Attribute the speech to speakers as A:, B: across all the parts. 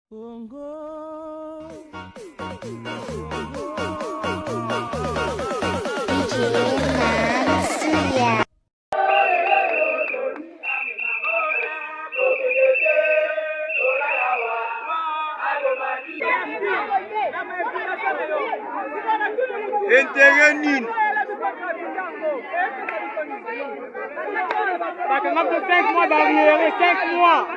A: Congo.
B: Intervenir. Ça commence de 5 mois d'arrière, 5 mois.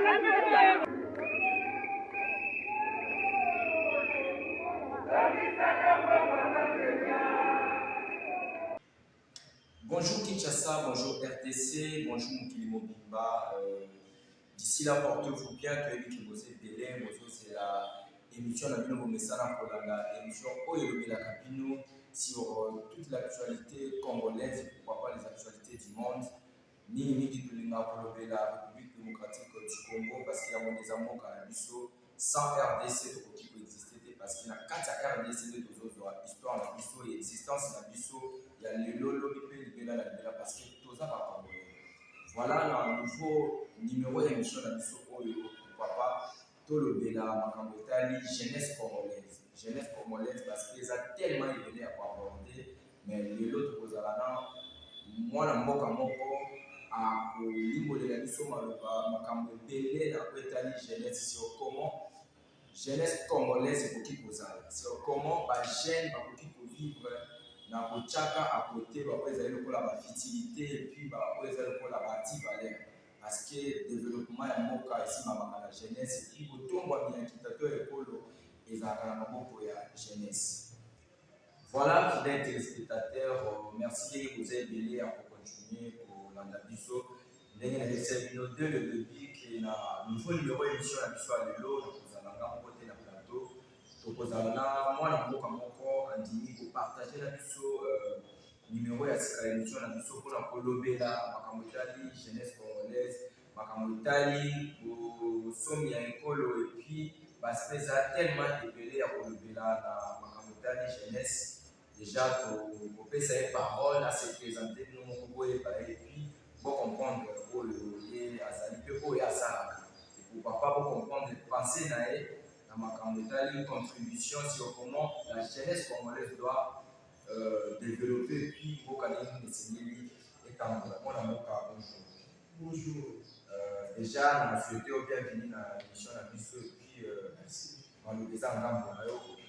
C: Bonjour Kinshasa, bonjour RDC, bonjour Mokili Mobimba. D'ici là, portez-vous bien, que vous êtes Belém, c'est la émission de Bino Bomesana pour la émission Oyelobi la Capino sur toute l'actualité congolaise et pourquoi pas les actualités du monde. Ni Midi Tulinga pour la République démocratique du Congo parce qu'il y a des amours cannabis sans RDC qui peut exister parce qu'il y a 4 RDC de l'histoire, la biso et l'existence de la biso. Il y a le lolo parce que tout ça va congolais. Voilà le nouveau numéro d'émission de la mission Oyo, papa, tout le Bela, Makambo Itali, jeunesse congolaise. Jeunesse congolaise parce qu'ils ont tellement évolué à quoi aborder, mais l'autre aux Alana, moi, la mboka moko, à l'imbo de la mission Makambo Bele, la Itali, jeunesse, sur comment jeunesse congolaise pour qui vous allez. Sur comment les jeunes pour qui vous vivre. Na kochaka à côté ba ezali lokola ba fertilité et puis ba ezali lokola ba valeur parce que développement ya mboka ici mabaka la jeunesse et puis botombo ya kitato ekolo ezalaka na maboko ya jeunesse. Voilà fidèles téléspectateurs, merci de vous aider à continuer pour landa biso ndenge na laissé bino dès le début que na nouveau numéro émission ya biso ya lelo kozalanga mbote na plateau tokozala mwana mboka moko andimi kopartage na biso numéro ya sika émission na biso mpona kolobela makambo etali jeunesse congolaise makambo etali kosomi ya ekolo epuis parce eza tellement ebele ya kolobela na makambo etali jeunesse déjà kopesa ye parole ase présente bino moko boyeba ye epuis bocomprendre oyo ye azali mpe oyo asalaka pourquoi pas bocomprendre pensée na ye une contribution sur comment la jeunesse congolaise doit développer puis bonjour. Déjà, on a souhaité au bienvenue dans l'émission de la mission et puis on nous les a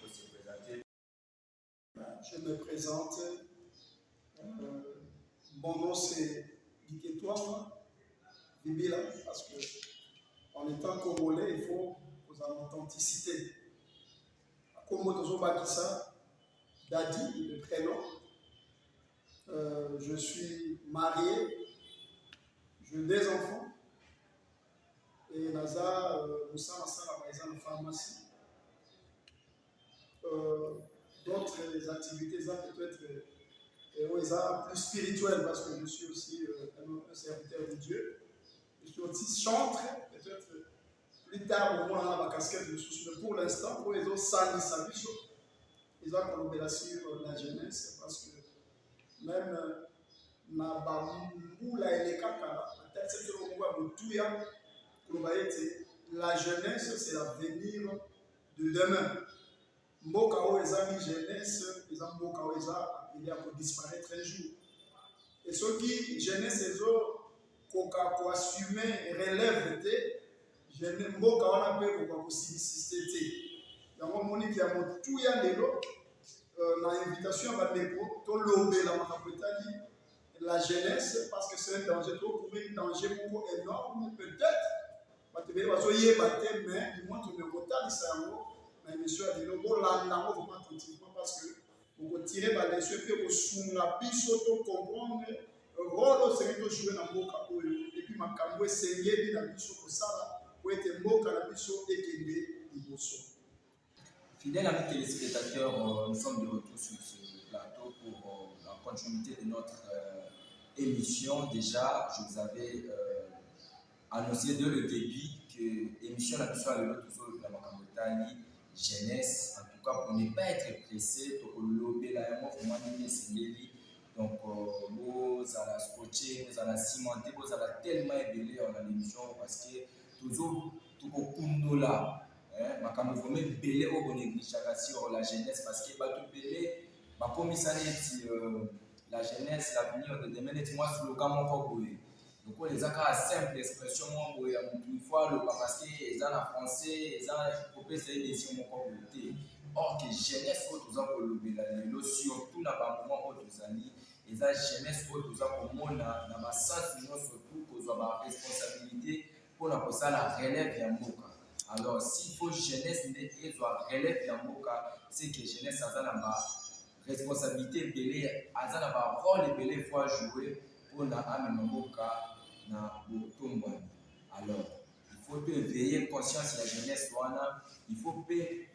C: pour se présenter.
D: Je me présente. Mon nom c'est Guy Bibila, parce que en étant congolais, il faut l'authenticité. Comme Tozo Bakissa, Dadi, le prénom. Je suis marié, j'ai 2 enfants. Et Naza, Moussa Massala, par exemple, pharmacie. D'autres activités, ça peut-être plus spirituelles, parce que je suis aussi un serviteur de Dieu. Je suis aussi chantre, peut-être. Plus tard, au moins, on a ma casquette de souci. Mais pour l'instant, pour les autres, ça ils ont collaboré sur la jeunesse parce que même na bamboula et les kaka, la jeunesse, c'est l'avenir de demain. Mboka o ezali jeunesse, eza mboka o eza appelé à disparaître un jour. Et ceux qui jeunesse ezo koka ko assumer relève te mboka wana mpe koka kosilisiste te yango moniki ya motu ya lelo na invitation ya bandeko tolobela makambo etali la jeunesse parce que c'est un danger tokouri danger moko énorme peut-être bato ebele bazoyeba te mais du moins tokoki kotalisa yango na émission ya lelo bolanda yango vraiment attentivement parce que okotire baleso mpe kosunga biso tocomprendre rôle osengeli tojouer na mboka oyo epuis makambo esengeli na biso kosala.
C: Fidèles amis téléspectateurs, nous sommes de retour sur ce plateau pour la continuité de notre émission. Déjà, je vous avais annoncé dès le début que l'émission la mission à l'autre sur le plan jeunesse, en tout cas pour ne pas être pressé, donc vous allez scotcher, vous allez cimenter, vous allez tellement évoluer dans l'émission parce que toujours tout là makambo vraiment belé au bon négligeaka sur la jeunesse parce que bato belé bakomi ça neti la jeunesse l'avenir de demain neti moi slogan moko boye donc les aka simple expression moko boye une fois le parce que eza na français eza kopé c'est des moko boye or que jeunesse oyo toza kolobela lelo surtout na bamoment oyo tozali eza jeunesse oyo toza komona na basansi nyonso tu kozwa baresponsabilité mpona kosala relève ya mboka. Alors s'il faut jeunesse nde ezwa relève ya mboka c'est que jeunesse aza na baresponsabilité ebele aza na barole ebele fois jouer mpona amema mboka na botombwani. Alors il faut éveiller conscience ya jeunesse wana. Il faut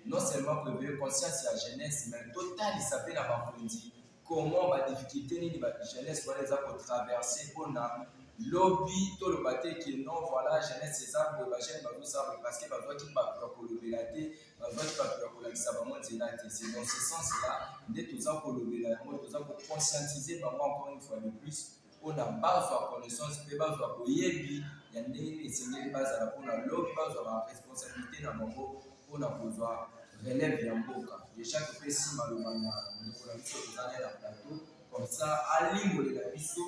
C: non seulement éveiller conscience ya jeunesse mais totalisa mpe na bakonzi comment ba difficulté nini ba jeunesse wana eza kotraverse mpona lobby toloba te ke non voilà jeunesse eza boye bajeune bazosala parce que bazwaki bato ya kolobela te bazwaki bato ya kolakisa bango nzela te. C'est dans ce sens là nde toza kolobela yango toza koconscientiser bango encore une fois de plus mpona bazwa connaissance mpe bazwa boyebi ya ndenge nini esengeli bazala mpona lobby bazwa baresponsabilité na bango mpona kozwa relève ya mboka. Déjà topesi maloba na ndeko na biso tozali na plateau comme ça alimbolela biso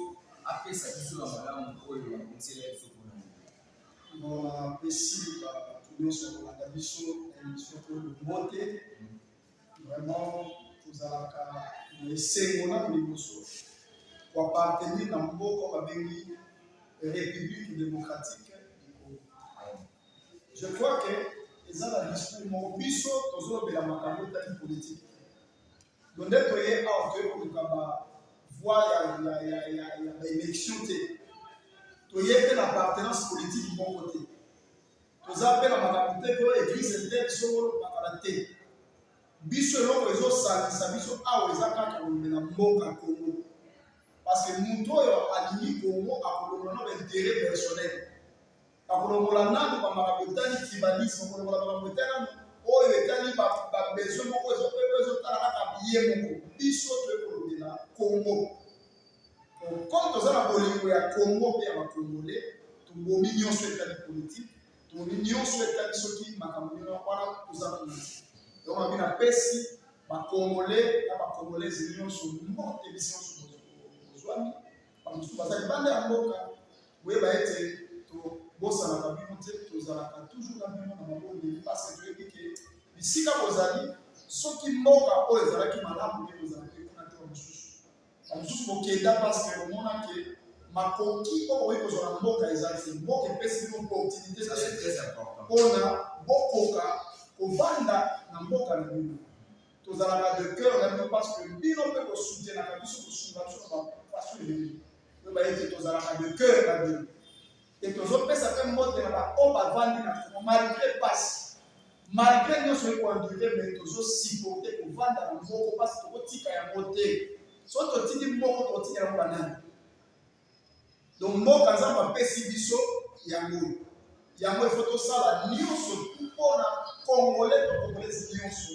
C: apesa biso na malamu oyo akonsela biso mpona
D: apesi bato nyonso kolanda biso émission oyo mote vraiment tozalaka na esengo na liboso koappartenir na mboka babengi république démocratique du Congo. Je crois que eza na discours moko biso tozolobela makambo etali politique donc nde toye awa toye koluka bavoi ya baélection te toye mpe na appartenance politique moko te toza mpe na makambo te oyo église te biso bakala te biso eloko ezosalisa biso awa eza kaka kolobela mboka ya Congo parce que moto oyo alingi Congo akolongola na baintérêt personnel akolongola nano bamakambo etali tribalisme akolongola makambo etali oyo etali babesoin moko ezotala kaka biye moko biso toyekolobela Congo. Comme toza na bolingo ya Congo mpe ya bakongolais tobomi nyonso etali politique tobomi nyonso etali soki makambo wana toza kuna donc abi napesi bakongolais na bakongolaise nyonso mbote bisi nyonso bozwami bamosusu baza libanda ya mboka boyeba ete bosalaka bino te tozalaka toujours na bino na mabondeli parce que toyebi ke bisika bozali soki mboka oyo ezalaki malamu nde bozalaki kuna te bamosusu bamosusu bokenda parce que omona ke makoki oyo oyi kozwa na mboka ezali te mboka epesi bino opportunité mpona bokoka kovanda na mboka na bino tozalaka de cœur na bino parce que bino mpe kosoutenaka biso kosunga biso na bafaso ebele oyeba ete tozalaka de cœur na bino et tozopesa mpe mbote na baoyo bavandi na Congo malgré pasi malgré nyonso ekoandure me tozosupporte kovanda na moko mpasi tokotika yango te so totiki moko tokotika yango banani donc mboka nzambe apesi biso yango efo tosala nyonso mpona congolais to congolaise nyonso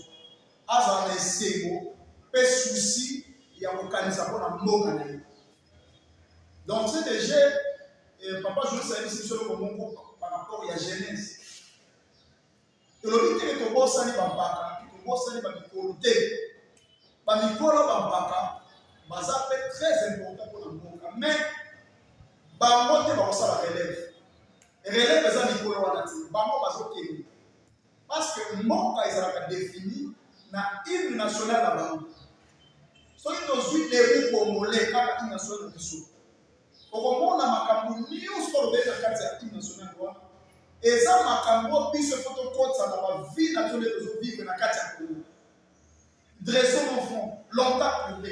D: azala na esengo mpe susi ya kokanisa mpona mboka na ye donc c'est déjà papa Jonas a dit sur le moment par rapport à la jeunesse. Et le but est que tu bosses bambaka, tu bosses bamikoloté, bamikolo bambaka, baza très important pour le monde. Mais bangote baosa la relève. Relève eza mikolo wana ti, bango bazokende. Parce que mboka ezalaka défini na hymne national na bango. Soki tozwi lebu congolais kaka hymne national na biso. Okomona makambo nyonso olobeli na kati ya hymne national wana eza makambo biso efo tokotisa na bavie na biso nde tozovivre na kati ya Congo. Dressons nos fonds, longtemps courbe.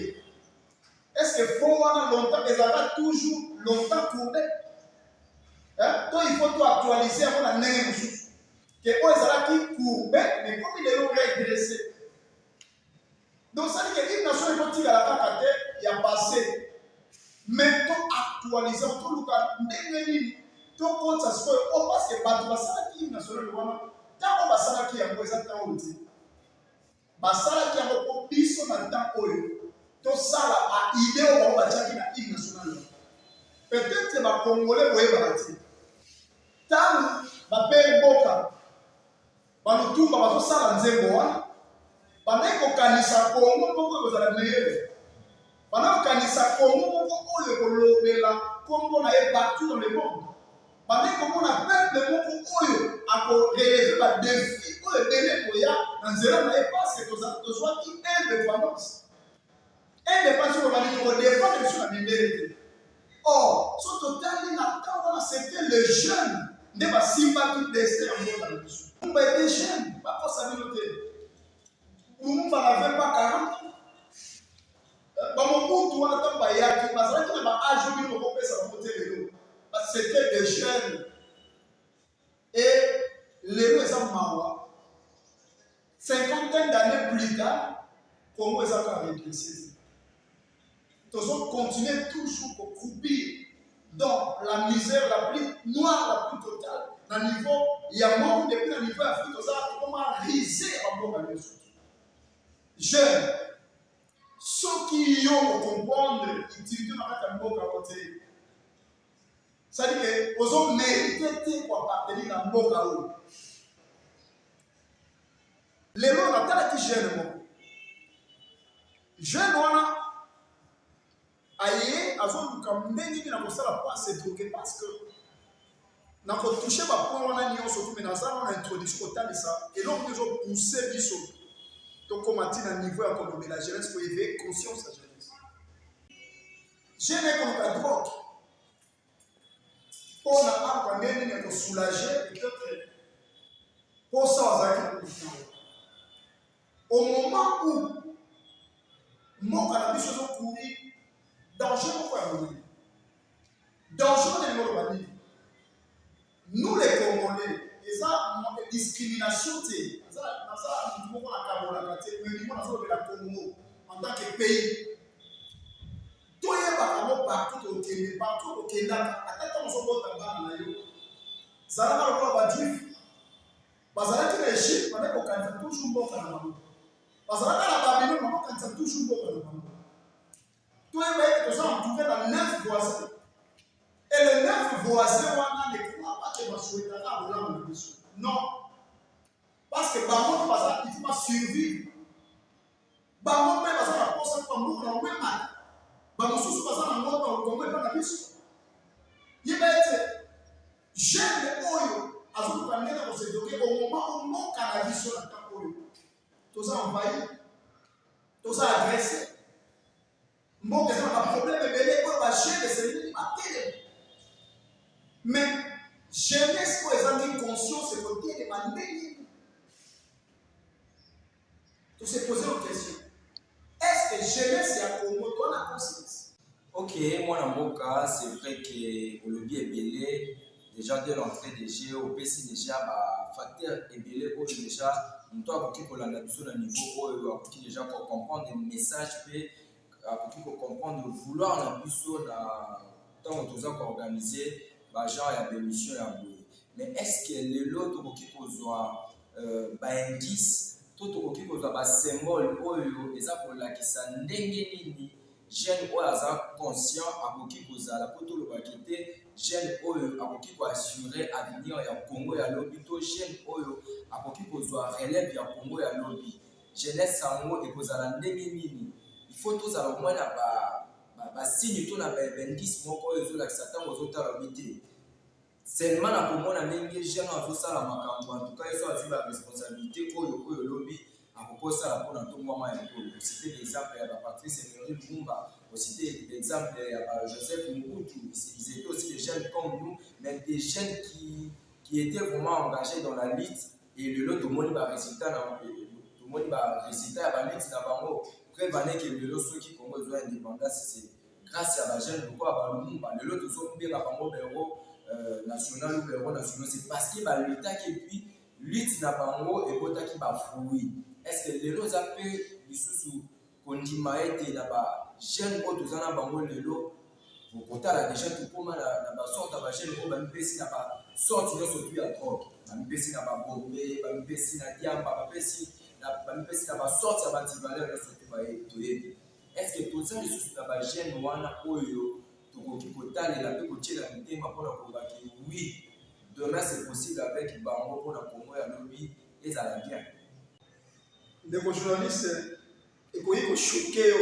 D: Est-ce que fond wana longtemps ezalaka toujours longtemps courbe? To il faut to actualiser yango na ndenge mosusu ke oyo ezalaki courbe mais komi lelo redressé. Donc ça dit que hymne national ekotikala kaka te ya passé. Mais to actualiser to luka ndenge nini to kotsa sikoyo o parce que bato basalaki hymne national wana ntango basalaki yango eza ntango te basalaki yango mpo biso na ntango oyo tosala baide oyo bango batiaki na hymne national wana peut-être bakongolais boyebaka te ntango bapeye mboka balutumba bazosala nzembo wana bandai kokanisa kongo moko ekozala meilleur bandai kokanisa kongo moko oyo ekolobela kombo na ye partout dans le monde bandai komona peuple moko oyo akoreleve badefi oyo ebele koya na nzela na ye parce tozwaki indépendance oyo bandi tokodefendre biso na mindele te. Or so totali na ntango wana c'était le jeune nde basimbaki destin ya mboka na biso Lumumba était jeune bakosa bino te Lumumba n'avait pas 40 ans bamobutu wana ntango bayaki bazalaki na baage oyo bino bokopesa bango te lelo c'était des jeunes et lelo eza mawa 50 d'années plus tard Congo ezaka rétréci Nous allons continuer toujours à croupir dans la misère la plus noire, la plus totale. Dans le niveau, il y a monde depuis le niveau Afrique, nous allons comment riser en bon à jeunes, ceux qui ont comprendre l'utilité de la mboka côté. C'est-à-dire que nous avons mérité pour appartenir à mboka où. Les gens ont tel qui jeune. Jeune, on a aye azoluka ndenge na kosala po asedroge parce que na kotouche bapoint wana nyonso tu me nazala na introduction kotalisa eloko ezopousse biso tokóma ntina niveau ya kolobela jeunesse po éveiller conscience ya jeunesse jeune ekoluka drogue mpo na arbre ndenge nini ya kosoulage peut-être mposa wazalaki na konfiance au moment où mboka na biso ezokourir danger pourquoi nous danger de l'Europe. Nous les Congolais, et ça, discrimination, ça, nous pouvons la Cameroun, Congo en tant que pays. Tout est partout au Kenya, partout au Kenya. À quel temps on se voit dans le Bayo? Ça n'a pas le droit de dire. Parce que les chiffres, on est toujours bon dans le monde. Parce que la Babylone, on est toujours bon dans le monde. Tout est bien que nous sommes entourés dans 9 voisins. Et les 9 voisins, on ne croit pas que nous souhaitons avoir la mission. Non. Parce que Bamon, il ne faut pas survivre. Bamon, parce que la personne comme nous, on est mal. Bamon, parce que nous, on est pas la mission. Il va être jeune oyo, à ce moment au moment où on manque à la mission, tout ça envahi, tout ça agressé. Bon, il y a un problème, mais jeunesse pour les amis conscients, c'est pour dire demander. Tu se poser une question. Est-ce que jeunesse est à Congo, toi, la conscience?
C: Ok, moi, dans mon cas, c'est vrai que le biais est belé. Déjà, dès l'entrée des jeux, au PC, déjà, facteur est belé, déjà, nous avons qui pour la nature, au niveau, qui déjà pour comprendre des messages, pour comprendre le vouloir la puissance dans tout ça organisé genre il y a des missions mais est-ce que les autres qui soit indice tout qui soit symbole oyo eza pour la qui ça ndenge nini jeune oyo aza conscient akoki kozala po to loba kité jeune oyo akoki ko assurer avenir ya Congo ya lobi to jeune oyo akoki kozwa relève ya Congo ya lobi jeunesse sango ekozala ndenge nini. Il faut tous avoir au moins la signe tout na bendis moko ezolakisa ntango ozotala biti seulement na komona ndenge jeune azosala makambo en tout cas eso azwi ba responsabilité oyo lobi akokosala mpona ntongo mama ya ekolo cité l'exemple ya Patrice Emery Lumumba cité l'exemple ya Joseph Mobutu. Ils étaient aussi des jeunes comme nous mais des jeunes qui étaient vraiment engagés dans la lutte et le lot tout le monde va résultat ya ba lutte na bango. Après, que le lot ceux qui Congo ont indépendance, c'est grâce à la jeune de quoi Lumumba. Le lot tous sont bien à Bango Béro national ou Béro national, c'est parce que l'État qui puis lutte na Bango et Bota qui va fouiller. Est-ce que le lot a pu sous Kondimaete na ba jeune au tous en Bango le lot pour côté la déjà tout pour mal na ba sorte ba jeune au ban pesi na ba sorte de surtout à trop. Ban pesi na ba bombé, ban pesi na diamba, ban pesi na sorte ya valeur est-ce que tout ça les sous na ba jeune wana oyo tokoki kotalela pe kotiela mitema mpona kobaki oui demain c'est possible avec bango mpona Congo ya lobi et ça va bien.
D: Les journalistes, ils sont choqués.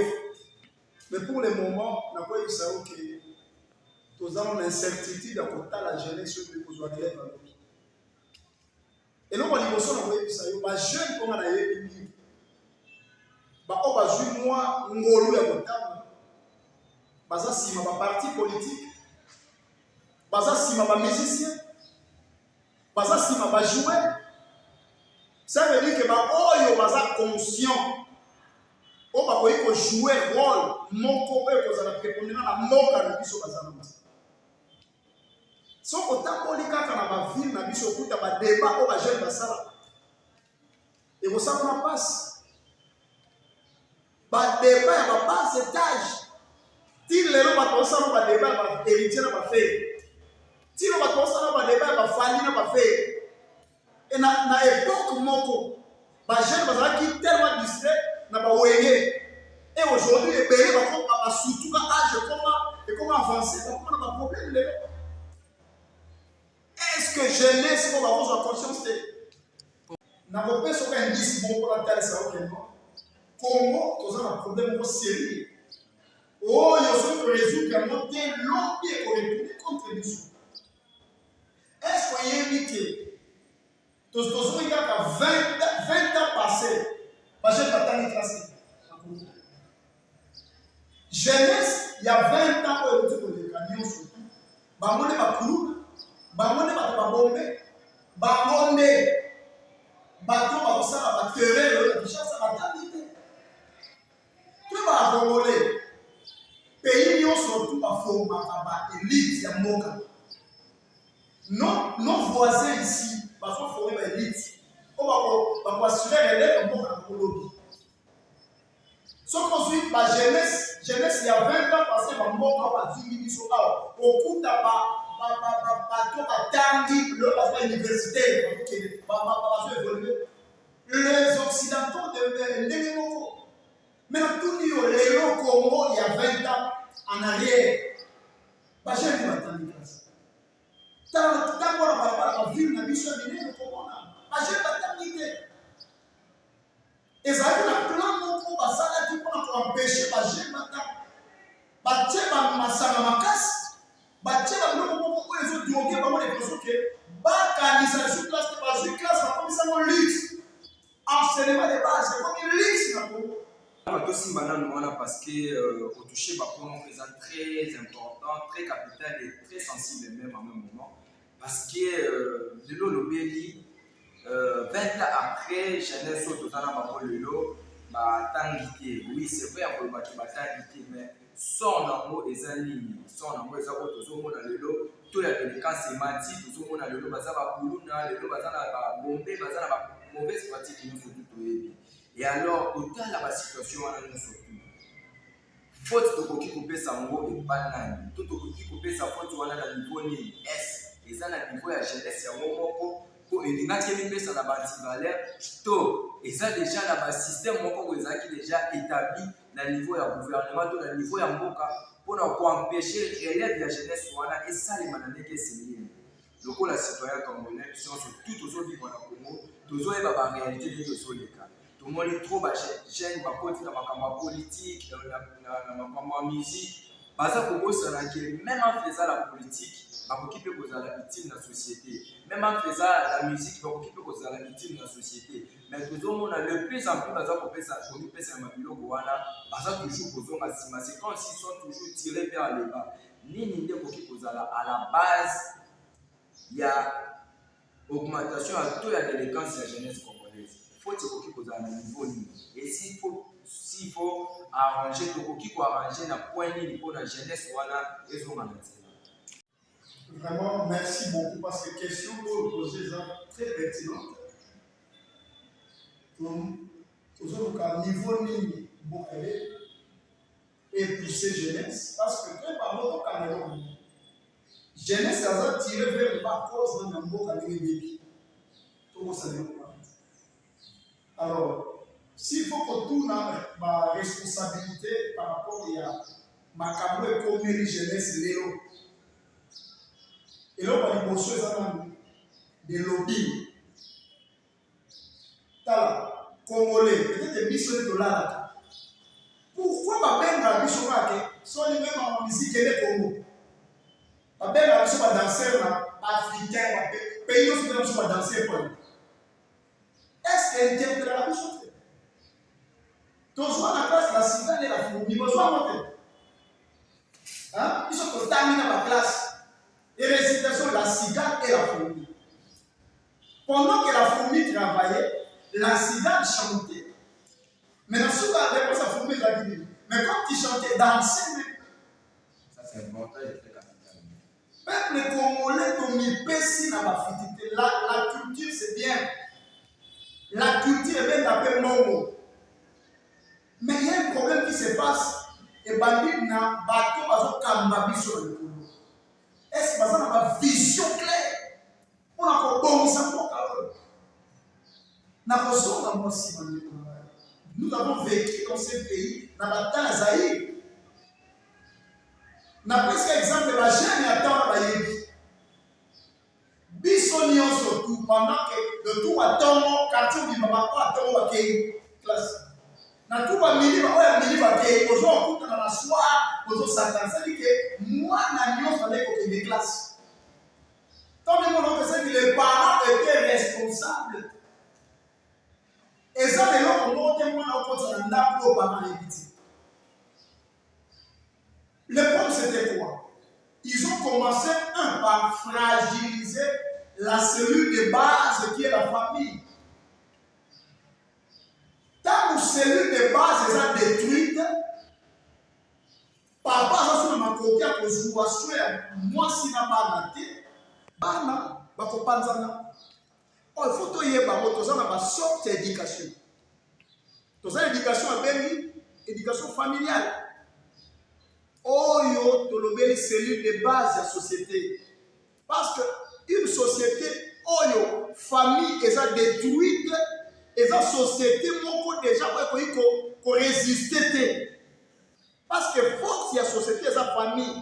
D: Mais pour le moment, on a pas eu ça que nous avons une incertitude à côté de la jeunesse sur le besoin de l'élève. Et nous, on a eu ça, les jeunes, comme on a eu, on a eu moi, ngolu ya kotama. Baza sima ba parti politique. Baza sima ba musicien. Baza sima ba joueur. Ça veut dire que oyo baza conscient. On va jouer rôle mon copain que ça prépondérant la mort à biso bazana. So otambolika kana ba ville na biso kuta ba débat o ba jeune basala. Et vous savez on passe. Ba débat ya ba bas étage. Ti lelo ba tosala ba débat ba héritier na ba fait. Ti lo ba tosala ba débat ba famille na ba fait. Et na époque moko ba jeune bazala qui tellement distrait na ba weye. Et aujourd'hui, les pays vont surtout à âge comment avancer, comment on a un problème. Est-ce que jeunesse va avoir conscience de n'a pas besoin d'un indice bon pour la terre, c'est ok, non? Comment tu as un problème sérieux? Oh, il y a ce que résoudre un monté long pied pour répondre contre les sous. Est-ce qu'il y a une idée? Tu as 20 ans passés, ma jeune bataille classée. Jeunesse, il y a 20 ans, où il y a des camions surtout. Bamone Bakoulou, Bamone Babombe, Bamone Bato Babosala, Baterre, déjà ça va t'habiter. Tout va voler. Pays surtout à Foma, élite, il y a Moka. Nos voisins ici, parce qu'on forme l'élite. On va assurer l'élève comme Moka Kolobi. Sauf qu'ensuite, la jeunesse, il y a 20 ans passé, on m'a dit, au coup de l'université, les Occidentaux de l'Élément. Maintenant, tout le Congo, il y a 20 ans en arrière, je ne vais pas attendre classe. Tant qu'on a pas vu la mission de l'Élément, je ne vais pas attendre. Et ça a été un plan pour empêcher les jeunes enseignement de base, c'est comme une lutte.
C: Parce que au toucher un présent très important, très capital et très sensible même en même moment. Parce que de l'eau, le béli, 20 ans après, jeunesse au total dans le lot, oui, c'est vrai, on va mais son amour est en ligne, son amour est en ligne, dans le lot, tout le cas sémantique, tout le monde dans le lot, ça va pour nous, le lot, ça va bomber, ça va mauvaise pratique, nous faut tout. Et alors, autant la situation, on a nous surtout. Faute de qui couper sa mot et pas nan, tout qui couper sa faute, on a le niveau S, et ça, le niveau de la jeunesse, c'est un moment. Et quand tu as mis ça dans la valeur, et ça déjà dans le système qui est déjà établi dans le niveau du gouvernement, dans le niveau de Mboka, pour empêcher l'élève de la jeunesse, et ça, les mananés qui sont liés. Donc, la citoyen congolais, si on se tout aux autres vivants dans le Congo, tous autres vivent en réalité de tous les cas. Tout le monde est trop jeune, dans la politique, dans la musique. Même en faisant la politique, qui peut causer la victime de la société. Même en faisant la musique, qui peut causer la victime de la société. Mais tout le monde a de plus en plus c'est comme s'ils sont toujours tirés vers le bas. À la base, il y a augmentation à taux de la délinquance de la jeunesse congolaise. Il faut que à niveau. Et s'il faut arranger, il faut arranger la poignée pour la jeunesse, ils ont
D: Vraiment, merci beaucoup parce que question pour poser très pertinente. Donc, au niveau ligne, et pousser jeunesse, parce que très par au Cameroun, jeunesse a tiré vers le bas cause dans le mot Cameroun. Tout le monde. Alors, s'il faut que tout ma responsabilité par rapport à ma caméra comme jeunesse, Léo. Et là, on va négocier des lobbies. Tala, Congolais, peut-être mission de là. Pourquoi ma belle la mission sont les mêmes en musique et les Congo? Ma belle la mission va danser africain, pays où la mission va danser pour lui. Est-ce qu'elle interprète la mission? Toujours la classe, la cigale et la fourmi, besoin de monter. Hein? Ils sont terminés dans la classe. Et récitation, la cigale et la fourmi. Pendant que la fourmi travaillait, la cigale chantait. Maintenant, sous la réponse à la fourmi, il a dit, mais quand il chantait, dansait même.
C: Ça, c'est important et très capital.
D: Peuple congolais, comme il pèse dans la fidélité, la culture, c'est bien. La culture est bien d'appel Mongo. Mais il y a un problème qui se passe. Et Bandi n'a pas de sur le Congo. Est-ce que vous avez une vision claire? On a encore bon sang pour nous avons vécu dans ce pays, dans la terre Zaïre. Nous avons pris l'exemple de la jeune et attendre la Yébi. Bissonion surtout, pendant que le tout attend, quartier du Mama, attend la classe. Na tout va mini va ke ozo okuta na soir ozo satan ça dit que moi na nyonso avec des classes. Tant de monde que les parents étaient responsables. Et ça les gens ont monté moi na okota na ndako parents les petits. Le problème c'était quoi? Ils ont commencé par fragiliser la cellule de base qui est la famille. Tant que cellule de base est détruite, papa a fait ma copie pour jouer moi si n'a pas raté, bana bakopanzana. Oh il faut que tu aies une sorte d'éducation. Tu as l'éducation avec éducation familiale. Oh yo tu l'obéis cellule de base de la société. Parce que une société, oh yo famille est détruite. Et la société, mon déjà, pour résister. Parce que force, il y a société, et la famille.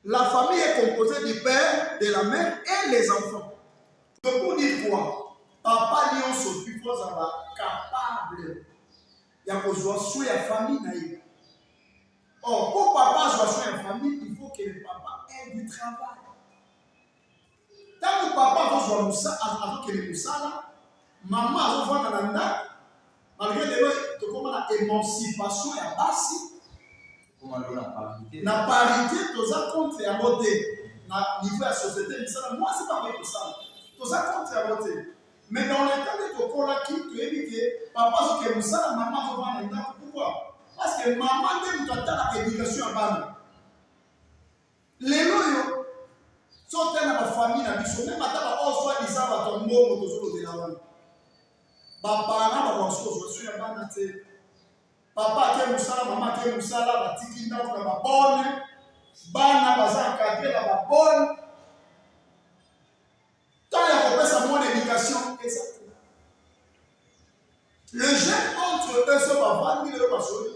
D: La famille est composée du père, de la mère et les enfants. Donc, pour dire quoi? Papa, Lyon, s'occupe, il faut avoir capable. Il y a besoin de la famille. Or, pour papa soit la famille, il faut que le papa ait du travail. Tant que papa soit Moussa, avant que le Moussa là, maman a besoin d'un mandat, malgré l'émancipation et la base. La parité, tu as contre à voter. Au niveau de la société, moi, c'est pas vrai que ça. Tu as contre à voter. Mais dans le cas de ton là, qui tu es que papa, c'est que ça, maman a besoin d'un mandat. Pourquoi? Parce que maman, tu as l'éducation à base. Les loyaux sont dans la famille, la mission, même à on soit disant à ton mot, de la langue. Papa, papa ke musala, maman ke musala, batiki na ba bonne, bana baza encadré na ba bonne. Tant il y a sa bonne éducation, exactement. Le jeune entre eux se va vendre le basoli.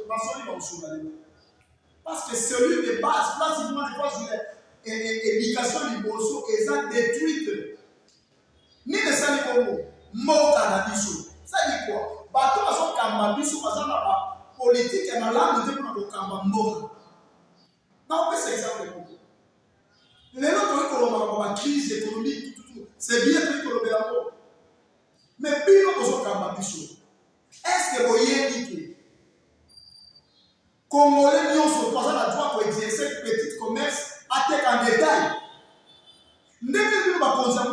D: Parce que celui de base, pratiquement les fois sur l'éducation du bosso, est détruite. Ni de ça ni comme mort à la biso. Ça dit quoi? Bateau à son kamba biso, à son politique et dans l'âme de Dieu pour kamba mort. Non, mais c'est exactement. Les autres ont une crise économique, c'est bien que la mort. Mais puis nous avons kamba biso. Est-ce que vous voyez dit que Congolais nous sont pas à droit pour exercer petit commerce à tel en détail? Nous avons besoin de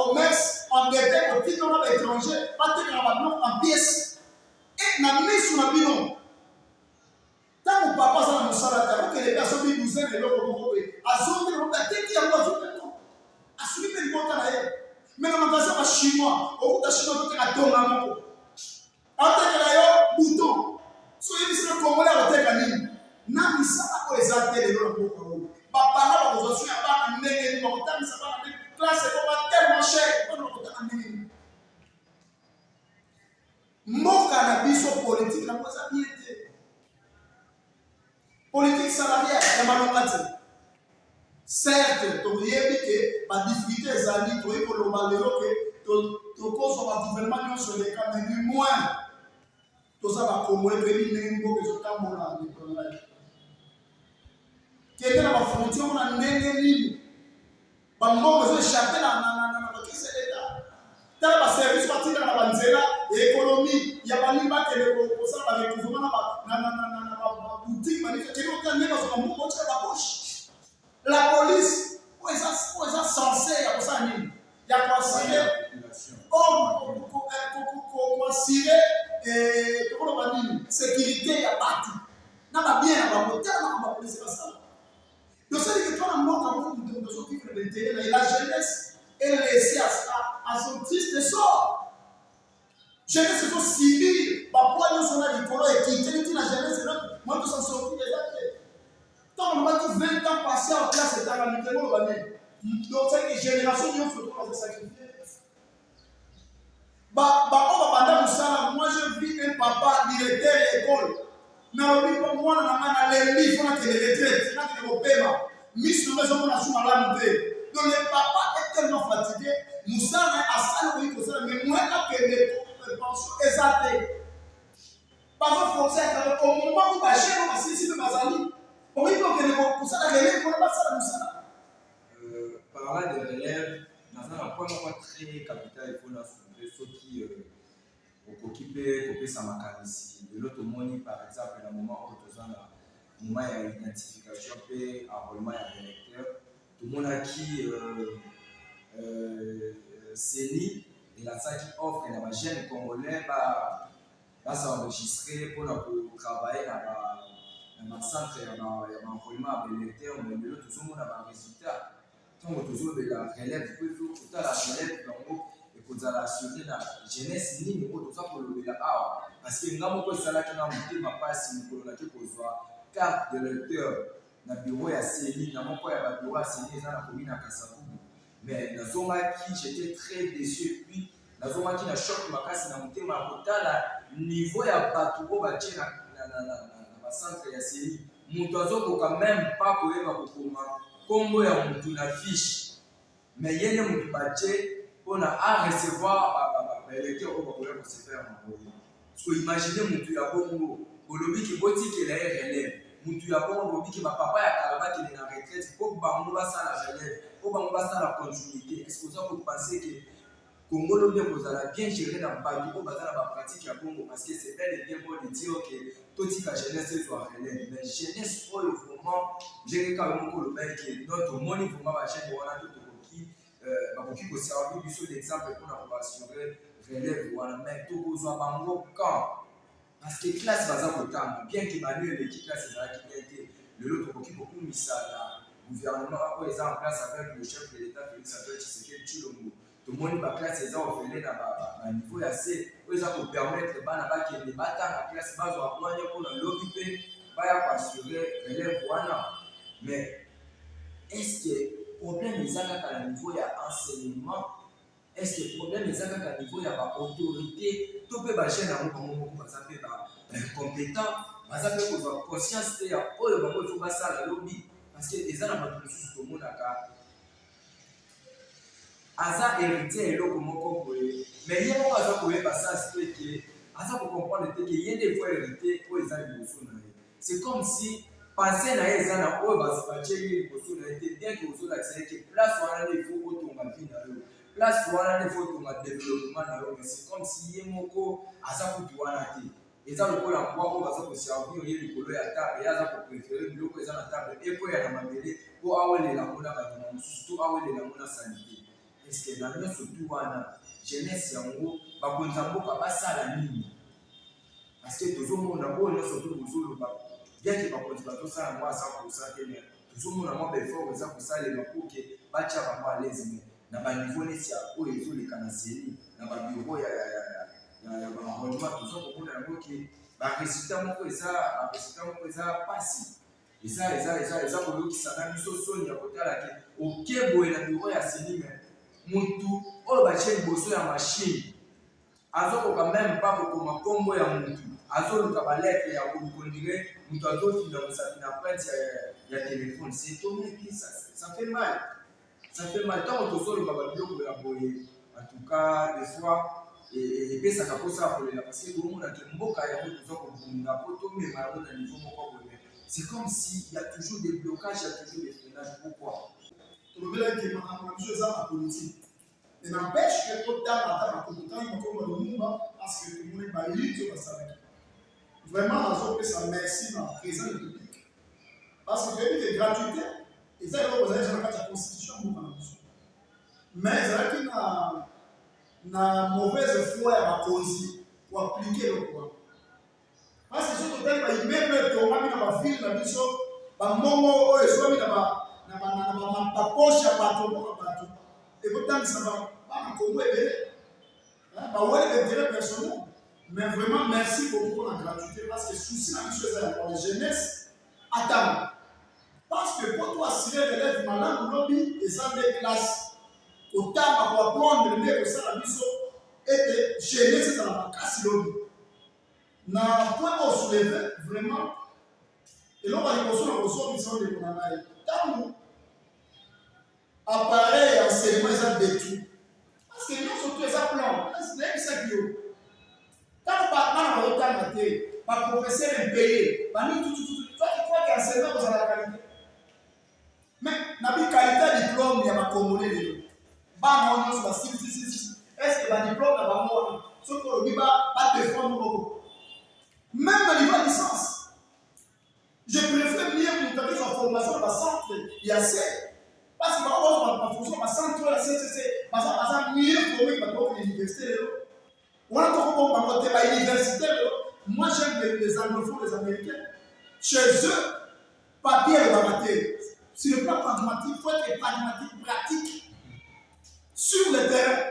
D: commerce en détail pour tout le étranger, pas en pièces. Et na mission na bino. Tant que papa ça na musala, que les personnes qui nous aiment et leur communauté, azongi le monde dès qu'il y a moi je non. Assumi le monde na yé. Mais na magasin ba chinois, au ta chinois qui a donné moko. Ata la yo bouton. So yebi c'est le Congolais au tekani. Na misala ko ezate le moko. Papa na ba besoin ya ba ndenge ni moko ta misala na classe est tellement cher. On ne peut pas ndenge. Mon cannabis politique, la cosa bien politique salariale, la malhonnête. certes toyebi ke badifficulté ezali toyebi koloba lelo ke tokozwa bagouvernement nyonso eleka mais du moins toza bakongole toyebi ndenge mboka ezotambola likolo na ye kende na bafrontiere mpona ndenge nini bamboka ezoéchappe na bakrise eta tala baservice batindaka na banzela ya économie ya balingi bakende kosala barecouvrement na baboutique balikakende otala ndenge bazwaka mboka otika bapoche la police oyo eza censé ya kosala nini ya koasire koasire tokoloba nini sécurité ya bato na babien ya bango tala na bapolisi basala yosali ke twana mboka motu tozokifre d'intérêt et la jeunesse est laissée à son triste sort jeunesse ezosibir bapoa nyonso na likolo ekiteli ntina jeunesse moi tosa sorti eza te ntango lobaki 20 ans passé en classe etanga mitemo loba nini donc c'est génération nyonso tokoza sacrifier oyo babanda mosala moi je vis un papa directeur ya école nalobi mpo mwana na ngai nalembi fo nakende retraite nakende kopema misi nongo ezomona su malamu te donc le papa est tellement fatigué mosala na ye asali koyi kosala mais moyen akende pension eza te bazoforce yakala au moment où bachero basilisi mpe bazali okoki mpe okende kosala relève mpona basala mosala
C: parlant de relève naza na point moko très capital mpona soulever soki okoki mpe kopesa makanisi lelo tomoni par exemple na moment oyo toza na moment ya identification mpe enrôlement ya électeur tomonaki CENI elasaki offre na bajeune congolais basenregistre mpona kotravaille na bacentre ya baenrôlement ya baélecteur mais lelo tozomona barésultat ntango tozobela relève po ifo kotala relève yango ekozala assuré na jeunesse nini oyo toza kolobela awa parce que nga moko esalaki na motema mpasi mikolo naki kozwa carte de lecteur na bureau ya CENI na moko ya babureau ya CENI eza na commune ya Kasavubu mais nazongaki j'étais très déçu puis nazongaki na choc makasi na motema ya kotala niveau ya bato oyo batie na bacentre ya CENI moto azokoka même pas koyeba kokoma kombo ya mutu na fiche mais yene mutu batie mpona a recevoir baélecteur oyo bakoya kose faire maboye so imagine mutu ya bongo bolobiki botikela ye relève mutu ya bongo bolobiki bapapa ya kala bakende na retraite mpo bango basala relève mpo bango basala continuité est ce que oza kopense ke Congo lobi ekozala bien géré na bato oyo baza na bapratique ya bongo parce que c'est bel et bien bon de dire que totika jeunesse ezwa relève mais jeunesse oyo vraiment ndenge kaka moko olobaki no tomoni vraiment bajeune wana to tokoki bakoki koservi biso d'exemple mpona kobassure relève wana mais tokozwa bango quand parce que classe baza kotanga bien ke banu eleki classe ezalaki bien te lelo tokoki kokumisa na gouvernement oyo eza en place avec le chef de l'état Félix Antoine Tshisekedi Tshilombo tomoni baklasse eza ofele na baniveau ya se oyo eza kopermettre bana bakende batanga classe bazwa mwanya mpona lobi mpe baya koassure relève wana mais est-ce que problème eza kaka na niveau ya enseignement est-ce que problème eza kaka niveau ya baautorité to mpe bajeune yango bango moko baza mpe bacompétent baza mpe kozwa conscience te ya oyo bango ifo basala lobi parce que eza na bato mosusu tomonaka aza héritier eloko moko boye mais ye moko aza koyeba sasi te ke aza kocomprendre te ke ye nde fo hérité oyo eza liboso na ye c'est comme si pensé na ye eza na oyo batie ye liboso na ye te bien ke ozolakisa ye ke place wana nde ifo otonga vie na yo place wana nde ifo otonga développement na yo mais c'est comme si ye moko aza kutu wana te eza lokola mwa oyo baza koservir ye likolo ya table ye aza kopréféré biloko eza na table ekoya na mabele mpo awelela na bato na mosusu to awelela na sanité est-ce que dans nyonso tu wana jeunesse yango bakonza mboka basala nini parce que tozomona oyo nyonso tu bozoloba bien ke bakonzi bazosala yango asa kosa te mais tozomona mwa baeffort eza kosalela po ke batya bango à l'aise mais na baniveau neti ya oyo ezoleka na CENI na babureau ya baenrôlement toza komona yango ke baresultat moko eza pasi eza koyokisana biso soni ya kotala ke okeboye na bureau ya CENI mais mutu oyo batie liboso ya machine azokoka même pas kokoma nkombo ya mutu azoluka balettre ya kondire moto azofinda mosapi na printe ya téléphone. C'est étonnant, ça fait mal. Ça fait mal. Tant que tozoluka babiloko ya boye, en tout cas des fois epesaka mposa kolela parce que tomonaki mboka yango toza kobunda mpo tomema yango na niveau moko boye. C'est comme s'il y a toujours des blocages, il y a toujours des freinages. Pourquoi?
D: Tolobelaki makambo na biso eza na politique. Mais n'empêche que totala ata bakomotangi makolo ya lumumba parce que tomoni baélite oyo basalaki. Vraiment nazopesa merci na président de public. Parce que toyebi ke gratuité eza eloko ozali na kati ya constitution mboka na biso. Mais ezalaki na mauvaise foi ya bakonzi po appliquer eloko wana. Parce que soki totali baimmeuble etongami na baville na biso bambongo oyo ezwami na baposhe ya bato mboka bato ekotangisa bana kongo ebele baweli intérêt personnel. Mais vraiment merci beaucoup pour la gratuité parce que souci na biso eza ya jeunesse atama. Parce que pour toi assurer l'élève malamu lobi eza nde classe kotanga ko apprendre nde kosala biso ete jeunesse ezala makasi lobi. Na point au soulever vraiment eloko ya liboso na kosomisa ndeko na ngai ntango appareil ya enseignement eza détruit parce que nyonso to eza plan nayebisaki yo ntango bana bazotanga te baprofesseur impayé banitutututu toi tu crois que enseignement kozala na qualité mais na biqualité ya diplôme ya bakongolais lelo bana wana nyonso basilisisi est-ce que badiplôme na bango wana soki olobi badefendre moko même na niveau ya licence. Je préfère lire pour donner sa formation dans le centre IAC. Parce que ma fonction, ma centre la CCC, ma mieux formé que l'université. On a encore l'université. Moi, j'aime les anglophones, les américains. Chez eux, papier et baraté. Sur le plan pragmatique, il faut être pragmatique, pratique. Sur le terrain.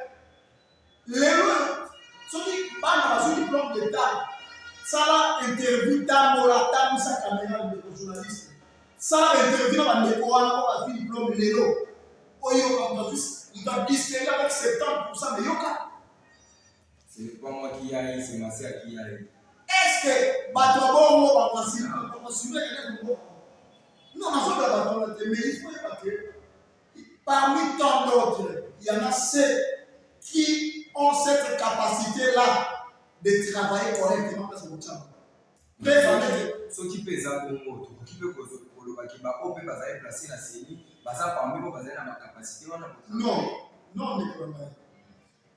D: Les lois, ceux qui parlent dans un diplôme d'État, ça l'a interview Tamola, Tamusa caméra de journaliste. Ça l'a interview dans la Nécoana, on a vu diplôme Lélo. Oyo, on a distingué avec 70% de Yoka.
C: Ce n'est pas moi qui aille, c'est ma sœur qui aille.
D: Est-ce que Batobo va passer? Non, on a fait la bataille, mais il faut pas que parmi tant d'autres, il y en a ceux qui ont cette capacité-là de travailler correctement parce que vous savez.
C: Ce qui pèse à bon mot, qui peut coloquer, on peut pas placer la série, ça parmi vous, basé dans ma capacité.
D: Non, non, ne peut pas.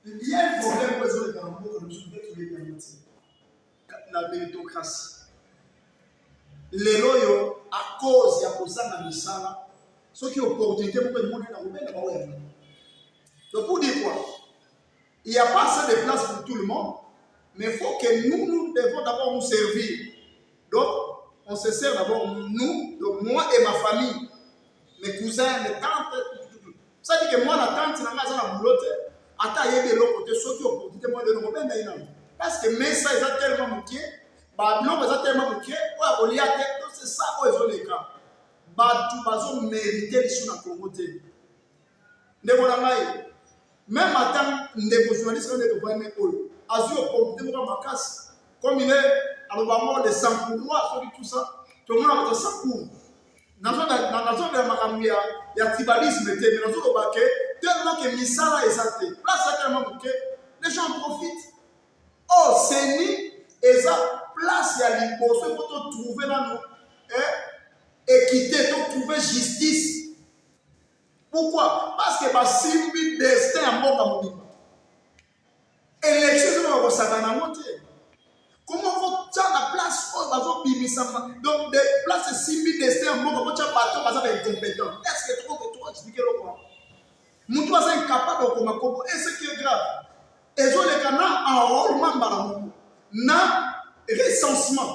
D: Il y a un problème pour les gens qui nous soumettent la méritocratie. Les loyaux, à cause de la posada misala, ceux qui ont opportunité pour le monde dans le monde. Donc pour dire quoi? Il n'y a pas assez de place pour tout le monde. Mais il faut que nous devons d'abord nous servir. Donc, on se sert d'abord nous, donc moi et ma famille, mes cousins, mes tantes. Ça dit que moi, la tante, la maison, la boulotte, attends, il y a de l'autre côté, sauf que pour moi, de nous parce que mais ça, ils ont tellement moqué, non, ils ont tellement moqué, c'est ça, ils ont les cas. Ils ont mérité les choses dans le Congo. Même attends, les journalistes, on est au premier pôle. Azur opportunité pour ma casse. Comme il est, alors les sans-pouvoirs, tout ça, tout le monde a besoin de sans-pouvoirs. Dans la zone de il y a tribalisme, mais dans la zone de Baké, tellement que Misala est saté. Là, c'est tellement que les gens profitent. Oh, c'est ni, et ça, place, il y a l'impossible, il faut trouver dans nous, équité, il faut trouver justice. Pourquoi? Parce que si le destin est mort dans mon élection, c'est pour ça qu'on a monté. Comment vous faire la place donc des places 6 000 destins, comment tu as bateau, parce que tu es incompétent. Est-ce que tu peux expliquer le quoi? Nous sommes incapables de comment et ce qui est grave. Et je les canards en rôle membre na recensement.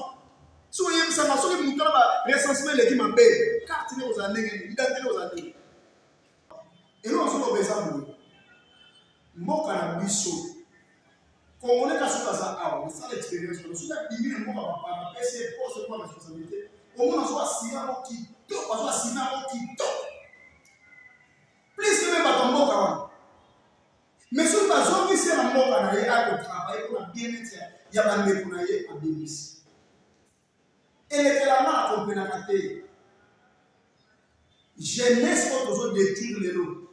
D: Si vous avez ça, vous avez recensement l'équipe en paix. Carte aux années, identité aux années. Et nous, on se fait ça. Mboka na biso. Congolais qui sont dans un c'est ça l'expérience. Nous avons dit que nous avons passé poste pour la responsabilité. Au moins, on soit signé qui top, on soit signé qui top. Plus que même à ton mboka. Mais si nous avons dit que c'est un mboka, on a travaillé. travailler pour le bien-être. Il y a un peu à bénéfice. Et les clamants à comprendre la tête. Jeunesse pour toujours détruire les lots.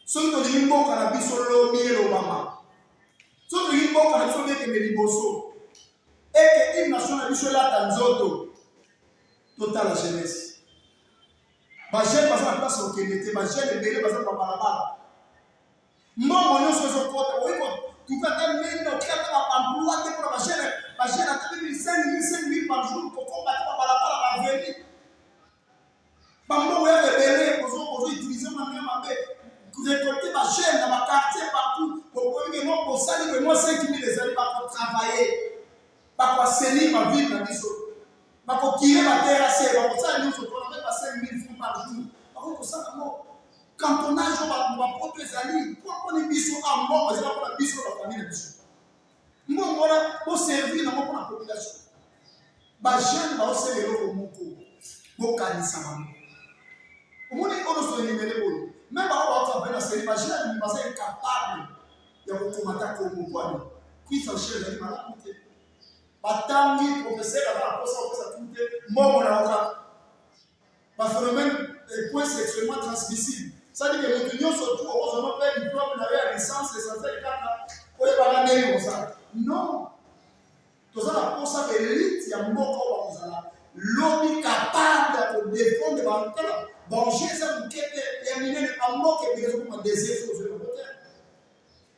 D: Ceux qui ont dit bon cannabis sur l'eau, mieux l'Obama. Ceux qui ont dit bon cannabis sur l'eau, mieux l'Iboso. Et que une nation a dit sur la Tanzoto. Total la jeunesse. Ma jeune passe à la place au Kénété, ma jeune est belle, passe à la balabala. Moi, mon nom, c'est au côté. Oui, tu peux même mettre un emploi pour ma jeune. Ma jeune a trouvé 5 000 par jour pour combattre la balabala à venir. Maman, vous avez besoin d'utiliser ma main, récolter ma chaîne dans ma quartier partout. Pour que moi, pour ça, il moi 5 000 les années pour travailler. Pour salir ma vie, ma vie. Pour tirer ma terrasse. Pour ça, nous, on n'a pas 5 000 francs par jour. Pour ça, quand on a joué ma propre amis, pourquoi on est mis à mort, on est là pour la mise sur la famille. Moi, on a pour servir dans la population. Ma jeune va aussi les lots au Moko. Moka ni Samam. Au moins, on se réunit. Même quand on travaille dans cette image, il est incapable de recommander comme Moko. Puis, ça cherche à mal à côté. Batangi, professeur, avant la poste, on peut s'attendre. Moi, on a encore. Par phénomène, point sexuellement transmissible. Ça dit que nous surtout, on a fait un diplôme, on avait la licence, les santé, les cartes, on est pas là, comme ça. Non. Tout ça, la poste, c'est l'élite, il y a beaucoup de choses. L'homme capable de défendre les banques. Bon, j'ai ça, vous êtes terminé, en mot que vous avez des choses.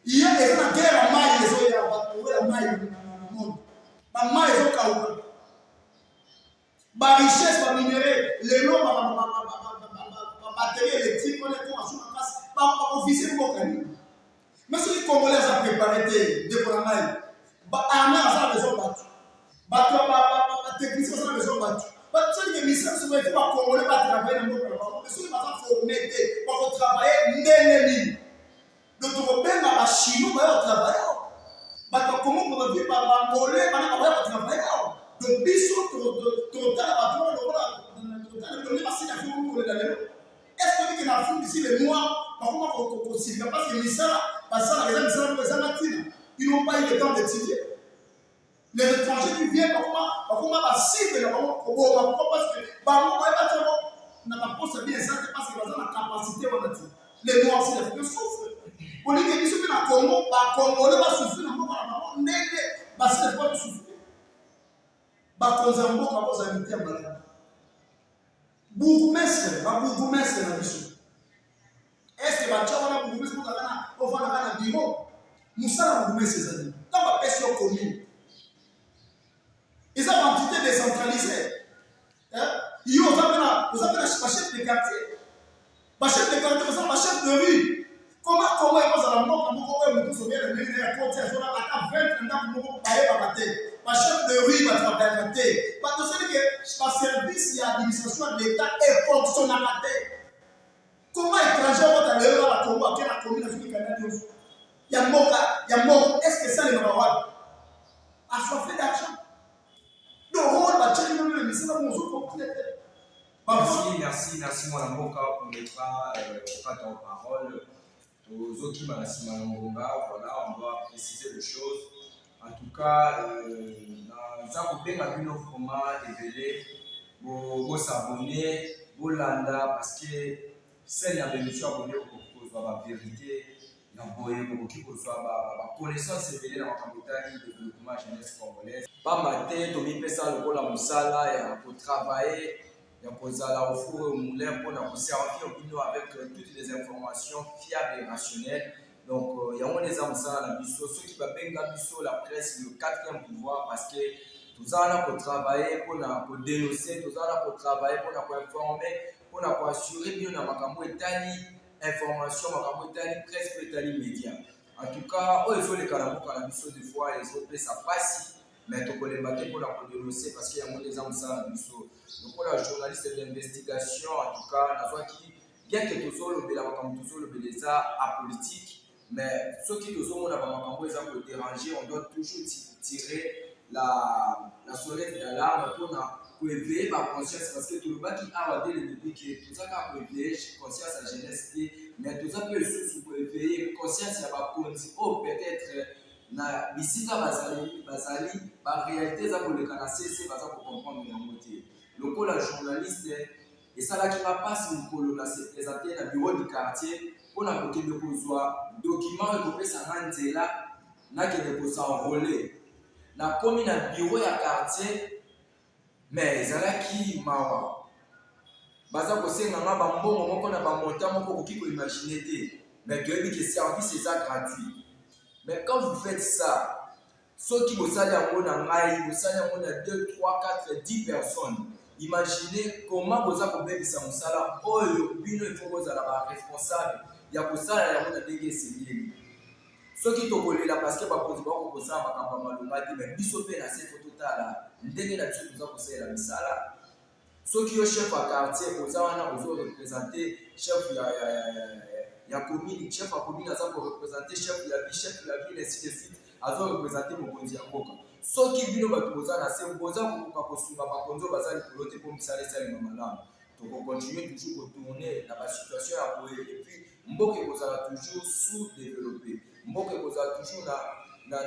D: Il y a des gens qui ont la maille, les autres, ils ont la maille dans le monde. La maille, ils ont caoutchouc. La richesse, la minerai, les noms, la batterie électrique, on est comme en place, pas officier pour organiser. Mais si les Congolais ont préparé des mailles, l'armée a besoin de battre. Battre, technicien a besoin de battre. Tu sais que les missions sont faites par les Congolais, pas travailler dans le monde. Mais si les gens sont formés, pour travailler, n'est donc, on peut la Chine, on va travailler. Comment on va vivre par Congolais, on va travailler. Donc, biso, total, est-ce que la foule ici, les Noirs, par contre, on considère parce que les Missala, ils n'ont pas eu le temps d'étudier. Les étrangers qui viennent, par contre, on va cible, parce que, on n'a pas posé bien ça, parce qu'ils ont la capacité, les Noirs, c'est les Africains souffrent. On dit que les gens qui sont Congo, Congolais va souffrir, on est parce que les gens souffrent. Bakonzambo kaboza habiter malade. Bourgmestre, ba bourgmestre na biso. Est-ce que bacha wana bourgmestre ko kana o fana kana bureau? Musala bourgmestre ezali. Dans ba personne commune. Ils ont une entité décentralisée. Ils ont appelé chef de quartier. Ba chef de quartier, ba chef de rue. Comment ils vont à la mort quand on se met le nez à côté à zone à 20 ans pour payer la bataille. Ma chef de rue va travailler. Parce que le service et l'administration de l'État est fonctionnalité. Comment étranger vont aller à la Congo, à la commune de Canada? Il y a mort. Est-ce que ça les va assoiffé d'argent? Le rôle va changer mais c'est là où on se complète.
C: Merci, mon amour, pour mettre en parole. Aux autres qui m'ont voilà, on doit préciser les choses. En tout cas, dans un coupé, ma vie, vraiment révélé, vous s'abonner, vous landa, parce que celle qui a bénéficié abonné au soit la vérité, la connaissance révélée dans la campagne de développement jeunesse congolaise. Pas matin, Tomi Pessa, le rôle à Moussala, pour travailler. Donc, vous allez offrir au moulin pour servir avec toutes les informations fiables et rationnelles. Donc, il y a des hommes dans la ceux qui va bien la presse, le quatrième pouvoir, parce que tout allons pour travailler, pour dénoncer, tout allons pour travailler, pour informer, pour assurer bien dans ma information, ma presse, média. En tout cas, ils ont les calamous des fois, ils ont fait ça passe. Mais tu peux les battre pour dénoncer parce qu'il y a des hommes dans la mission. Donc, pour la journaliste d'investigation, en tout cas, bien que tout ça, les apolitiques, mais ceux qui nous ont dérangé, on doit toujours tirer la sonnette d'alarme pour éveiller ma conscience. Parce que tout le monde qui a dit le début, tout ça qui a éveillé conscience à la jeunesse, mais tout ça peut pour éveiller conscience, il y a pas oh, peut-être. na bisika bazali ba réalité za koleka na cc baza ko comprendre yango te lokola journaliste esalaki bapasi mokolo na se présenter na bureau du quartier mpona kokende kozwa document ekopesanga nzela nakende kosenrole nakomi na bureau ya quartier mais ezalaki mawa baza kosenganga bambongo moko na bamontant moko okoki koimagine te mais toyebi ke service eza gratuit. Mais quand vous faites ça, ceux qui vous allez en Ngai, vous allez en 2, 3, 4, 10 personnes, imaginez comment vous avez fait ça. Oh, il faut que vous soyez responsable. Il y a pour ça, il y a un dégué. Ceux qui t'ont collé là parce que vous avez pour ça, mais bisopé là, c'est photo là. Ndenge na tu vous avez la misala. Ceux qui ont chef à quartier, vous avez représenté chef il y a commune, chef à commune, il pour représenter chef de la ville, ainsi de suite, il a représenté mon conduit en boca. Ce qui vient de poser là, c'est poser pour que ce soit pas conduit, parce que l'autre pour me saler ça les mamans. Donc on continue toujours à tourner dans la situation à courir et puis Mboka kozala toujours sous-développé. Mboka kozala toujours dans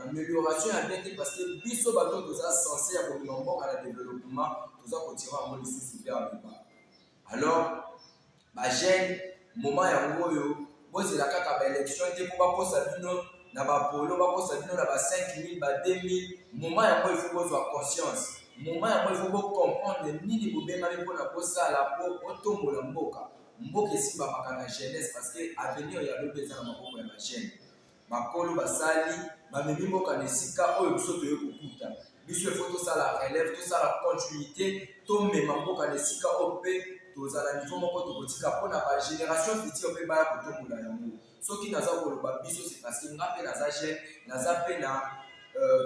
C: l'amélioration à bien parce que biso bato toza censé à komina mboka na développement, toza continuer à moni sous super bas. Alors, ba jeune moment ya ngoyo bozela kaka ba élection te pour bakosa bino na ba polo bakosa bino na ba 5000 ba 2000 moment ya ngoyo il faut bozwa conscience moment ya ngoyo il faut comprendre nini bobema mpo na kosala po otombola mboka mboka esimba maka na jeunesse parce que avenir ya lobe eza na maboko ya ba jeune bakolo basali bamemi mboka na esika oyo biso toye kokuta biso efo tosala relève tosala continuité tomema mboka na esika oyo mpe tozala niveau moko tokotika mpona bagénération future mpe baya kotombola yango soki naza koloba biso c'est parce que nga mpe naza jeune naza mpe na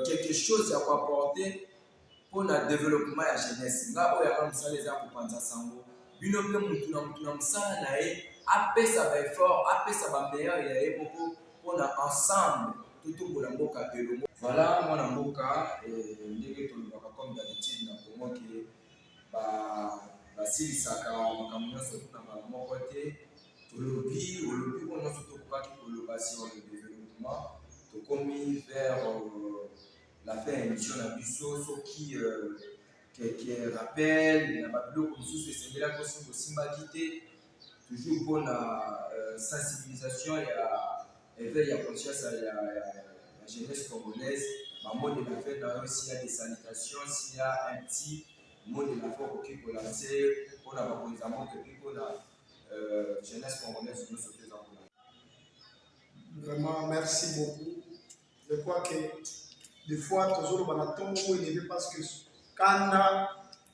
C: quelque chose ya koapporte mpona développement ya jeunesse nga oyo yanga mosala eza kopanza sango bino mpe mutu na mosala na ye apesa baeffort apesa bameilleur ya ye moko mpona ensemble totombola mboka elongo voilà mwana mboka ndenge tolobaka comme d'habitude na kongo ke basilisaka makambo nyonso na mbala moko te tolobi olobi oyo nyonso tokokaki koloba sur le développement tokomi vers la fin ya émission na biso soki quelques rappels na babiloko mosusu esengelaki osi bosimbaki te toujours mpona sensibilisation ya éveil ya conscience la jeunesse congolaise mot de la fin d'ailleurs s'il y a des salutations s'il y a un petit mot de la fin qui peut lancer pour la reconnaissance et puis pour la jeunesse congolaise nous sommes en
D: vraiment merci beaucoup je crois que des fois toujours dans la tombe où il n'est parce que quand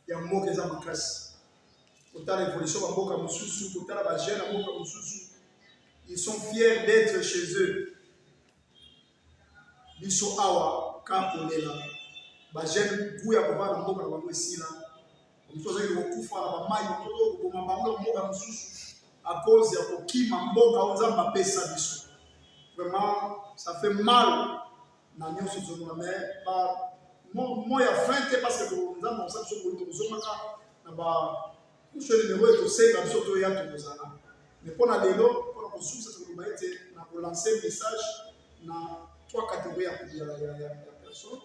D: il y a un mot qui est en classe autant l'évolution à Boka Moussoussou autant la jeune à Boka Moussoussou ils sont fiers d'être chez eux. Biso awa kapolela ba jeune kuya ko bana mboka na bango esila mtozo ile kokufa na ba mai mtozo ko mama bango mboka mususu à cause ya kokima mboka onza mapesa biso vraiment ça fait mal na nyonso zo mais ba moi ya frente parce que onza mo sa biso ko zo maka na ba kuso ile mewe to senga biso to ya to kozana mais pona lelo pona ko susa to ba ete na ko lancer message na trois catégories de personnes.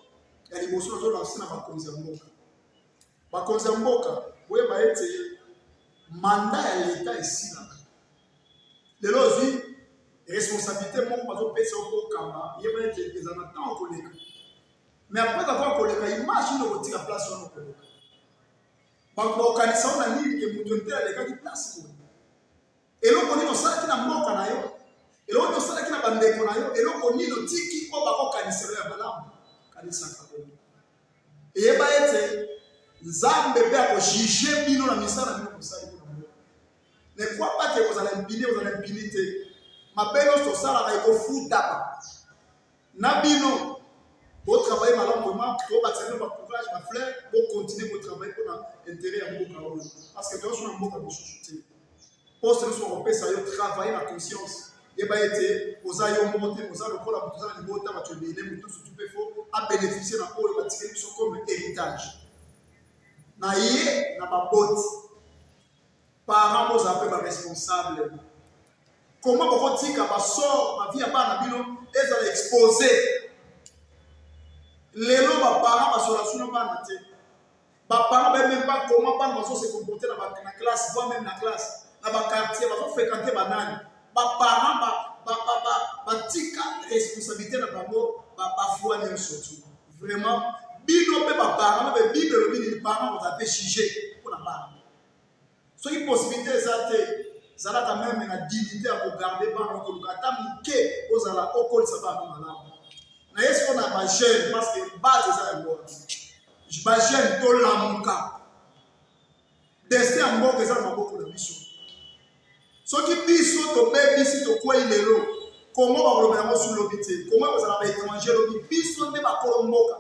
D: Il y a les émotions qui sont dans la Konzamboka. La Konzamboka, vous voyez, le mandat de l'État ici. Les logiques, les responsabilités, il y a des anatans au collègue. Mais après avoir collègue, imagine le la place sur le collègue. Donc, l'organisation a dit que vous devez aller à place. Et là, on dit que ça qui n'a pas de et là, on sait qu'il y a des bandits et là, on dit que tiki on va kanisa ya balamu kanisa kaboni et ba ete nzambe pe akojuger bino na misala bino kusali kuna mo ne crois pas que vous allez impunité mabelo to sala na iko futa na bino pour travailler malamment pour bâtir votre courage ma frère pour continuer votre travail pour l'intérêt ya mboka parce que toi sur mboka bosusuté pour ce soit on peut ça travailler la conscience et bien été aux aïeux montés aux aïeux pour la boutique à niveau de tu bénis mais tout ce que tu peux faire à bénéficier d'un pôle bâtiment comme héritage naïe n'a pas botte parents vous appelez responsable comment on dit que sort ma vie à bas na bino ezala exposé lelo ba parents ba sola suna ba na te ba parents ba même pas comment ba baso se comporter na classe voire même na classe na ba quartier ba fréquenter ba nani ba parents ba tika responsabilité na bango ba foi même surtout vraiment bino pe ba parents ba bible le bino parents vont appeler juger pour la part so une possibilité ça te zala quand même na dignité à regarder ba ko lukata mike ozala okolisa ba malamu na yesu on a ba jeune parce que base ça est bon ba jeune to lamuka destin en moko eza na maboko na biso soki biso to be bisi to kwa ilelo comment ba kolobela mo sur l'obité comment ozala ba étranger lobi biso nde ba kolomboka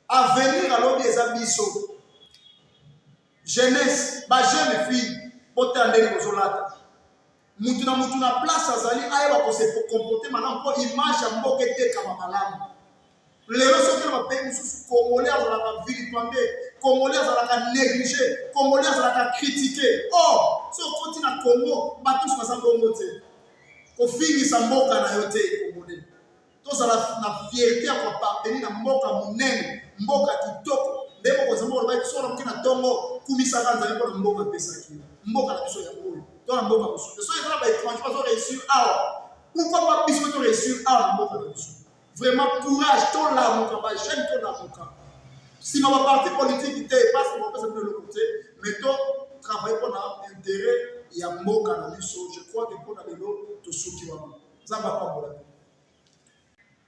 D: avenir alobi eza biso jeunesse ba jeune fille pota ndeni kozolata mutu na place azali ayeba ko se comporter maintenant pour image ya mboka etekama malamu lelo soki na bapays mosusu congolais azalaka vilipendé congolais azalaka négligé congolais azalaka critiqué or so okoti na congo bato nyonso baza bongo te kofingisa mboka na yo te congolais tozala na fierté ya koappartenir na mboka monene mboka kitoko nde moko zambo olobaki soki moke na ntongo kumisaka nzali mpona mboka apesaki mboka na biso ya oyo to na mboka mosusu so ezala baétranger bazo réussir awa pourquoi pas biso to réussir awa na mboka na biso vraiment courage to lamuka ba jeune to lamuka si ma parti politique te parce que on peut se le côté mais to travailler pour l'intérêt ya mboka na biso je crois que pour na lelo to soki wa ça va pas problème.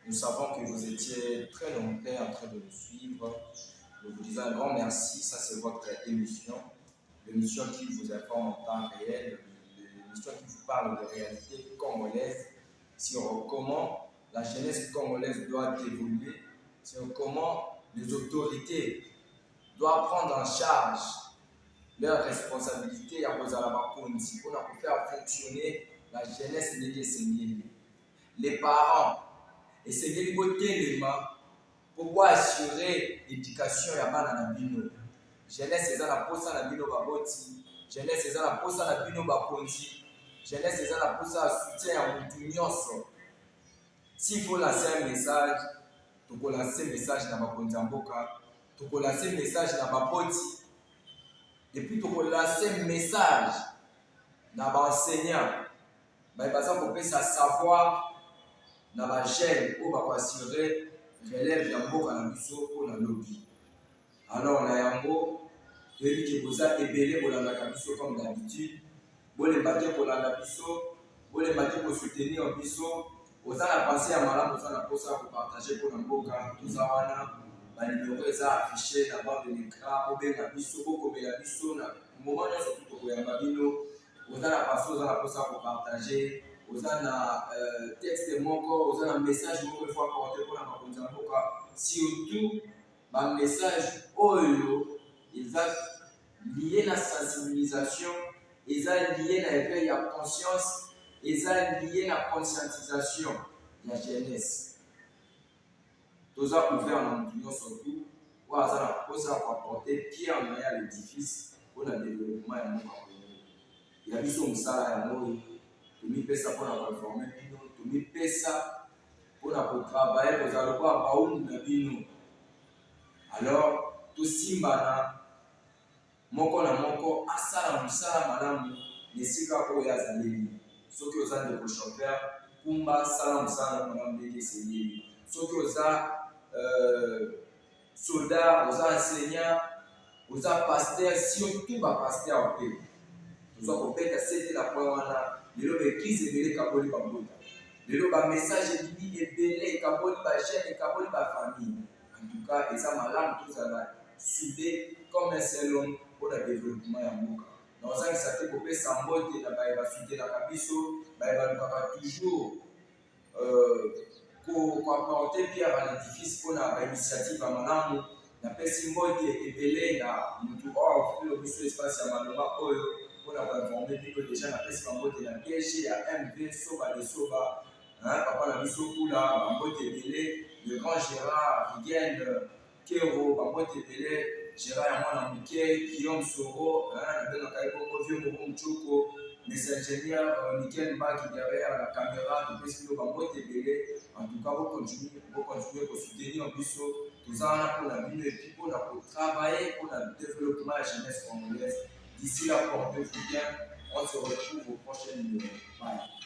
C: Nous savons que vous étiez très nombreux en train de nous suivre. Nous vous disons un grand merci. Ça, c'est votre émission. L'émission qui vous informe en temps réel, l'émission qui vous parle de réalité congolaise, sur comment la jeunesse congolaise doit évoluer, sur comment les autorités doivent prendre en charge leurs responsabilités à cause de la Bakondi pour faire fonctionner la jeunesse de les parents. Et c'est des côtés pour assurer l'éducation ya bana na bino. Jeunesse eza na posa na bino baboti, jeunesse eza na posa na bino bakonzi, jeunesse eza na posa soutien ya mutu nyonso. S'il faut lancer un message, toko lancer message na bakonzi ya mboka, toko lancer message na baboti, et puis toko lancer message na ba enseignant, ba baza kopesa savoir na ba jeune pour ba assurer relève ya mboka na biso pour na lobby. Alors na yango toyebi ke boza ebele bolandaka biso comme d'habitude, bolemba te kolanda biso, bolemba te kosoutenir biso, oza na pensée ya malamu, oza na posa ya kopartager pour na mboka, toza wana banimero eza affiché na bande de l'écran, obenga biso, bokomela biso na moment nyonso tokoyamba bino, oza na pensée, oza na posa ya kopartager, oza na texte moko, oza na message moko il faut apporter pour la makonzi ya mboka, surtout ba message oyo eza lié na sensibilisation, eza lié na éveil ya conscience, eza lié na conscientisation ya jeunesse. Toza ouvert na mutu nyonso surtout oyo aza na posa ya koapporter pierre na ye à l'édifice pour na développement ya mboka ya biso mosala yango oyo tomipesa mpona koinforme bino, tomipesa mpona kotravaille kozala lokola baundu na bino. Alors tosimbana moko na moko asala mosala malamu na esika oyo azaleli. Soki oza ndeko chauffeur kumba sala mosala malamu ndenge esengeli. Soki oza soldat, oza enseignant, oza pasteur, surtout bapaster mpe toza kobeta sete na point wana. Lelo baéglise ebele ekaboli bambota, lelo bamessage ebibi ebele ekaboli bajeune, ekaboli bafamille. En tout cas eza malamu tozala soudé comme un seul homme pour le développement ya mboka. Na ozangisa te kopesa mbote na baye basutenaka biso, baye balukaka toujours koapporter pierre à l'édifice mpona bainitiative ya malamu. Napesi mbote ebele na mutu oyo afilo biso espace ya maloba oyo mpona koinforme bino déjà napesi bambote na DG ya MV Soba de Soba, papa na biso kula bambote ebele, le grand Gérard Riguen Kero bambote ebele, Gérard ya mwana moke Guillaume Soro nabengaka ye bongo vieux moko Mchoko mes ingénieurs, Nickel Mba qui derrière la caméra, tout ce qui est télé. En tout cas, vous continuez à soutenir un biseau. Tout ça, pour la vie et puis pour travailler pour le développement de la jeunesse congolaise. D'ici là, portez-vous bien. On se retrouve au prochain numéro. Bye.